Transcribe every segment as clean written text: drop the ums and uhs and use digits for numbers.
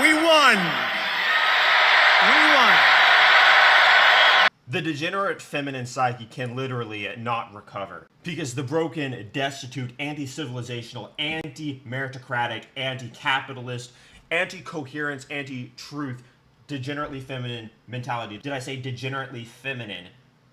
We won. We won. The degenerate feminine psyche can literally not recover because the broken, destitute, anti-civilizational, anti-meritocratic, anti-capitalist, anti-coherence, anti-truth, degenerately feminine mentality. Did I say degenerately feminine?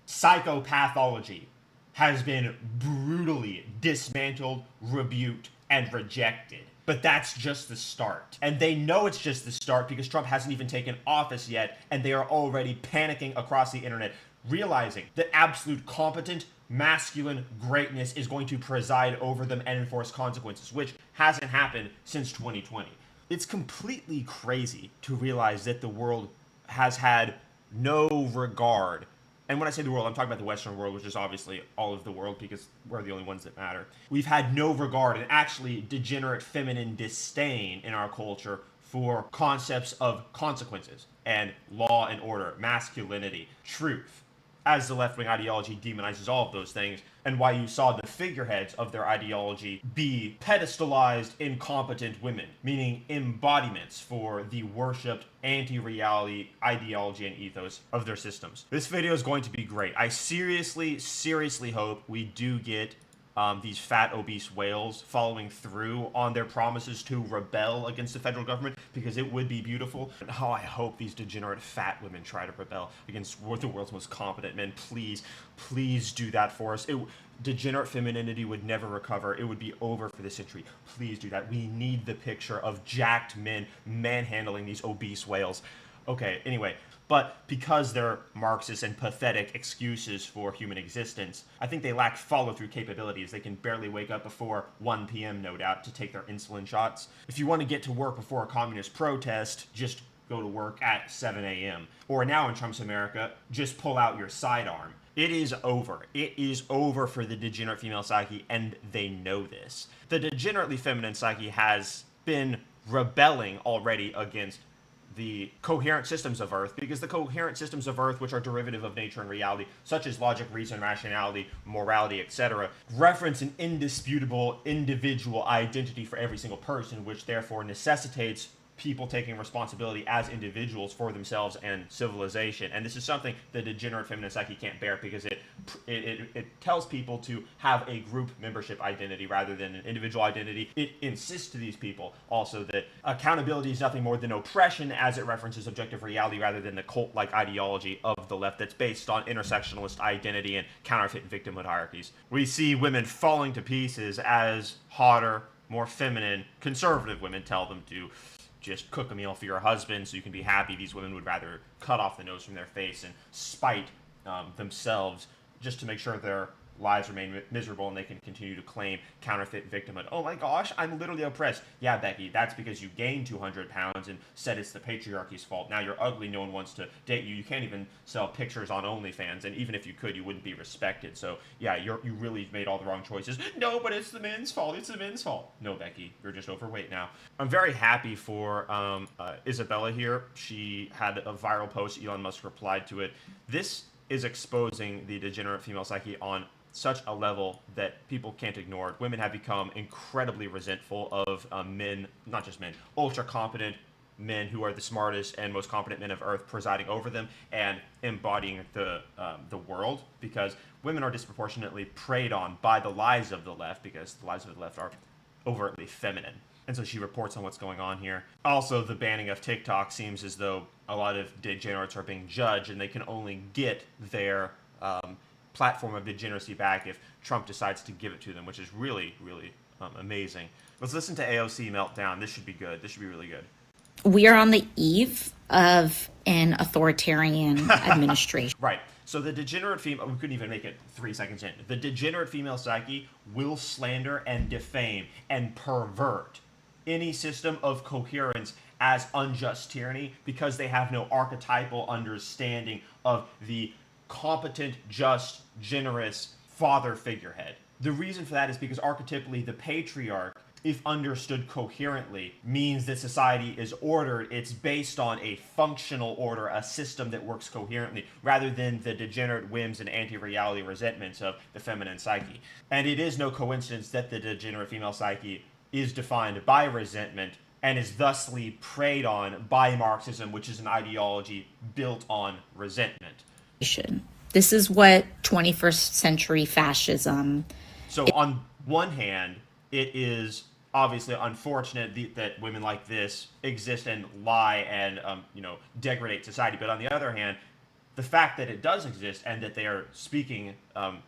Psychopathology has been brutally dismantled, rebuked, and rejected. But that's just the start. And they know it's just the start because Trump hasn't even taken office yet, and they are already panicking across the internet, realizing that absolute competent, masculine greatness is going to preside over them and enforce consequences, which hasn't happened since 2020. It's completely crazy to realize that the world has had no regard. And when I say the world, I'm talking about the Western world, which is obviously all of the world because we're the only ones that matter. We've had no regard and actually degenerate feminine disdain in our culture for concepts of consequences and law and order, masculinity, truth, as the left-wing ideology demonizes all of those things, and why you saw the figureheads of their ideology be pedestalized incompetent women, meaning embodiments for the worshipped anti-reality ideology and ethos of their systems. This video is going to be great. I seriously hope we do get these fat, obese whales following through on their promises to rebel against the federal government, because it would be beautiful. And oh, I hope these degenerate fat women try to rebel against the world's most competent men. Please do that for us. Degenerate femininity would never recover. It would be over for this century. Please do that. We need the picture of jacked men manhandling these obese whales. Okay, anyway. But because they're Marxist and pathetic excuses for human existence, I think they lack follow-through capabilities. They can barely wake up before 1 p.m., no doubt, to take their insulin shots. If you want to get to work before a communist protest, just go to work at 7 a.m. Or now in Trump's America, just pull out your sidearm. It is over. It is over for the degenerate female psyche, and they know this. The degenerately feminine psyche has been rebelling already against the coherent systems of Earth, because the coherent systems of Earth, which are derivative of nature and reality, such as logic, reason, rationality, morality, etc., reference an indisputable individual identity for every single person, which therefore necessitates people taking responsibility as individuals for themselves and civilization. And this is something the degenerate feminine psyche can't bear, because it tells people to have a group membership identity rather than an individual identity. It insists to these people also that accountability is nothing more than oppression, as it references objective reality rather than the cult-like ideology of the left that's based on intersectionalist identity and counterfeit victimhood hierarchies. We see women falling to pieces as hotter, more feminine, conservative women tell them to just cook a meal for your husband so you can be happy. These women would rather cut off the nose from their face and spite themselves just to make sure their lives remain miserable and they can continue to claim counterfeit victimhood. Oh my gosh, I'm literally oppressed. Yeah, Becky, that's because you gained 200 pounds and said it's the patriarchy's fault. Now you're ugly, no one wants to date you. You can't even sell pictures on OnlyFans, and even if you could, you wouldn't be respected. So yeah, you really made all the wrong choices. No, but it's the men's fault. It's the men's fault. No, Becky, you're just overweight now. I'm very happy for Isabella here. She had a viral post. Elon Musk replied to it. This is exposing the degenerate female psyche on such a level that people can't ignore it. Women have become incredibly resentful of men, not just men, ultra competent men who are the smartest and most competent men of Earth presiding over them and embodying the world, because women are disproportionately preyed on by the lies of the left, because the lies of the left are overtly feminine. And so she reports on what's going on here. Also, the banning of TikTok seems as though a lot of degenerates are being judged, and they can only get their platform of degeneracy back if Trump decides to give it to them, which is really amazing. Let's listen to AOC Meltdown. This should be good. This should be really good. We are on the eve of an authoritarian administration. Right. So the degenerate female, we couldn't even make it 3 seconds in. The degenerate female psyche will slander and defame and pervert any system of coherence as unjust tyranny, because they have no archetypal understanding of the competent, just, generous father figurehead. The reason for that is because archetypally the patriarch, if understood coherently, means that society is ordered. It's based on a functional order, a system that works coherently, rather than the degenerate whims and anti-reality resentments of the feminine psyche. And it is no coincidence that the degenerate female psyche is defined by resentment, and is thusly preyed on by Marxism, which is an ideology built on resentment. This is what 21st century fascism. So on one hand, it is obviously unfortunate that women like this exist and lie and degrade society. But on the other hand, the fact that it does exist and that they are speaking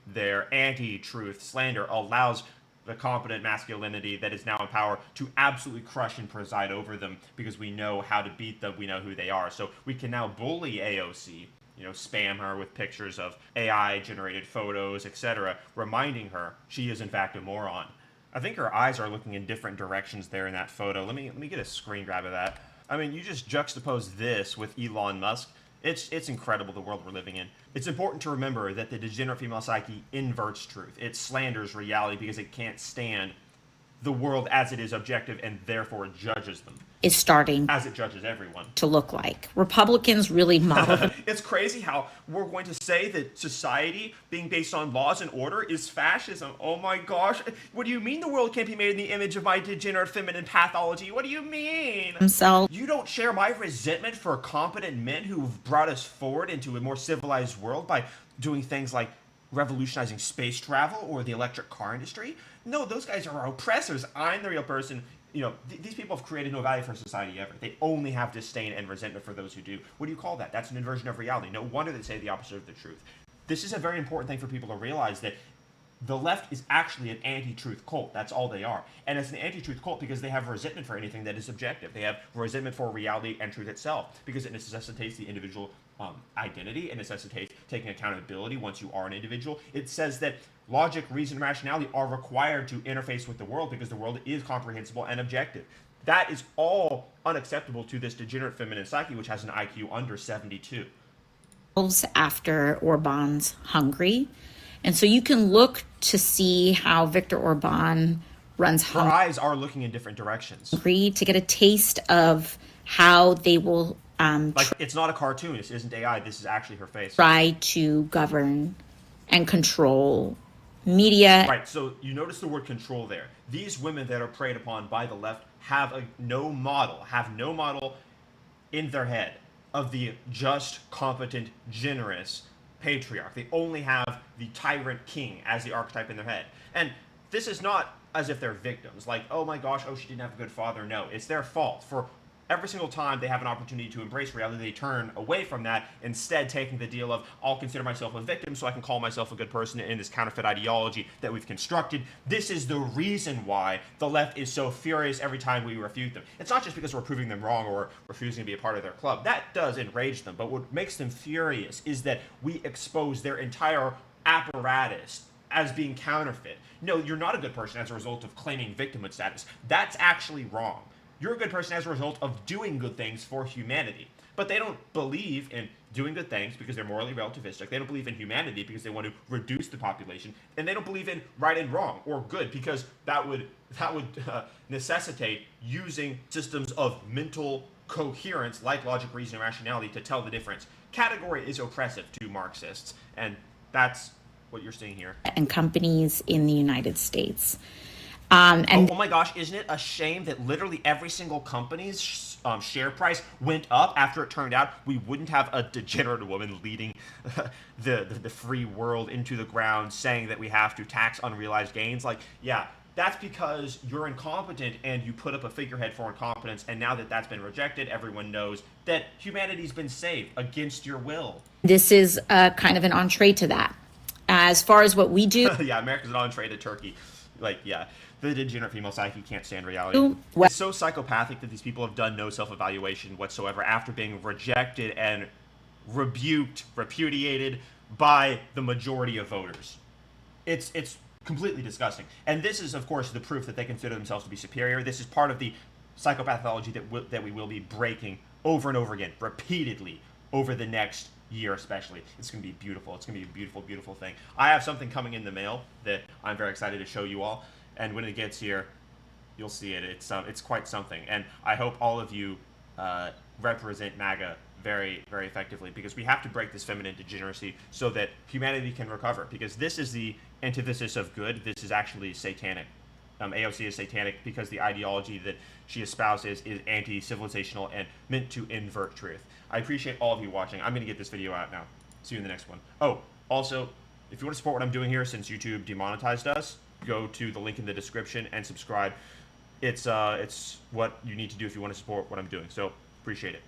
their anti-truth slander allows the competent masculinity that is now in power to absolutely crush and preside over them, because we know how to beat them, we know who they are. So we can now bully AOC, spam her with pictures of AI generated photos, etc., reminding her she is in fact a moron. I think her eyes are looking in different directions there in that photo. Let me get a screen grab of that. I mean, you just juxtapose this with Elon Musk. It's incredible, the world we're living in. It's important to remember that the degenerate female psyche inverts truth. It slanders reality because it can't stand the world as it is objective, and therefore it judges them. Is starting as it judges everyone to look like. Republicans really model. It's crazy how we're going to say that society being based on laws and order is fascism. Oh my gosh. What do you mean the world can't be made in the image of my degenerate feminine pathology? What do you mean? Themselves. You don't share my resentment for competent men who've brought us forward into a more civilized world by doing things like revolutionizing space travel or the electric car industry? No, those guys are our oppressors. I'm the real person. These people have created no value for society ever. They only have disdain and resentment for those who do. What do you call that? That's an inversion of reality. No wonder they say the opposite of the truth. This is a very important thing for people to realize, that the left is actually an anti-truth cult. That's all they are. And it's an anti-truth cult because they have resentment for anything that is objective. They have resentment for reality and truth itself, because it necessitates the individual identity. It necessitates taking accountability once you are an individual. It says that logic, reason, and rationality are required to interface with the world because the world is comprehensible and objective. That is all unacceptable to this degenerate feminine psyche, which has an IQ under 72. After Orban's Hungary. And so you can look to see how Viktor Orban runs Her eyes are looking in different directions. Hungary to get a taste of how they will it's not a cartoon. This isn't AI. This is actually her face. Try to govern and control media. Right. So you notice the word control there. These women that are preyed upon by the left have no model in their head of the just, competent, generous patriarch. They only have the tyrant king as the archetype in their head. And this is not as if they're victims, like, oh my gosh, she didn't have a good father. No, it's their fault. For every single time they have an opportunity to embrace reality, they turn away from that, instead taking the deal of, I'll consider myself a victim so I can call myself a good person in this counterfeit ideology that we've constructed. This is the reason why the left is so furious every time we refute them. It's not just because we're proving them wrong or refusing to be a part of their club. That does enrage them, but what makes them furious is that we expose their entire apparatus as being counterfeit. No, you're not a good person as a result of claiming victimhood status. That's actually wrong. You're a good person as a result of doing good things for humanity. But they don't believe in doing good things because they're morally relativistic. They don't believe in humanity because they want to reduce the population. And they don't believe in right and wrong or good because that would necessitate using systems of mental coherence like logic, reason, and rationality to tell the difference. Category is oppressive to Marxists, and that's what you're seeing here. And companies in the United States. Oh my gosh, isn't it a shame that literally every single company's share price went up after it turned out we wouldn't have a degenerate woman leading the free world into the ground, saying that we have to tax unrealized gains? Like, yeah, that's because you're incompetent and you put up a figurehead for incompetence, and now that that's been rejected, everyone knows that humanity's been saved against your will. This is kind of an entree to that. As far as what we do... Yeah, America's an entree to Turkey. Like, yeah. The degenerate female psyche can't stand reality. It's so psychopathic that these people have done no self-evaluation whatsoever after being rejected and repudiated by the majority of voters. It's completely disgusting. And this is, of course, the proof that they consider themselves to be superior. This is part of the psychopathology that we will be breaking over and over again, repeatedly, over the next year especially. It's going to be beautiful. It's going to be a beautiful, beautiful thing. I have something coming in the mail that I'm very excited to show you all. And when it gets here, you'll see it. It's quite something. And I hope all of you represent MAGA very, very effectively, because we have to break this feminine degeneracy so that humanity can recover. Because this is the antithesis of good. This is actually satanic. AOC is satanic because the ideology that she espouses is anti-civilizational and meant to invert truth. I appreciate all of you watching. I'm going to get this video out now. See you in the next one. Oh, also, if you want to support what I'm doing here, since YouTube demonetized us, go to the link in the description and subscribe. It's what you need to do if you want to support what I'm doing. So, appreciate it.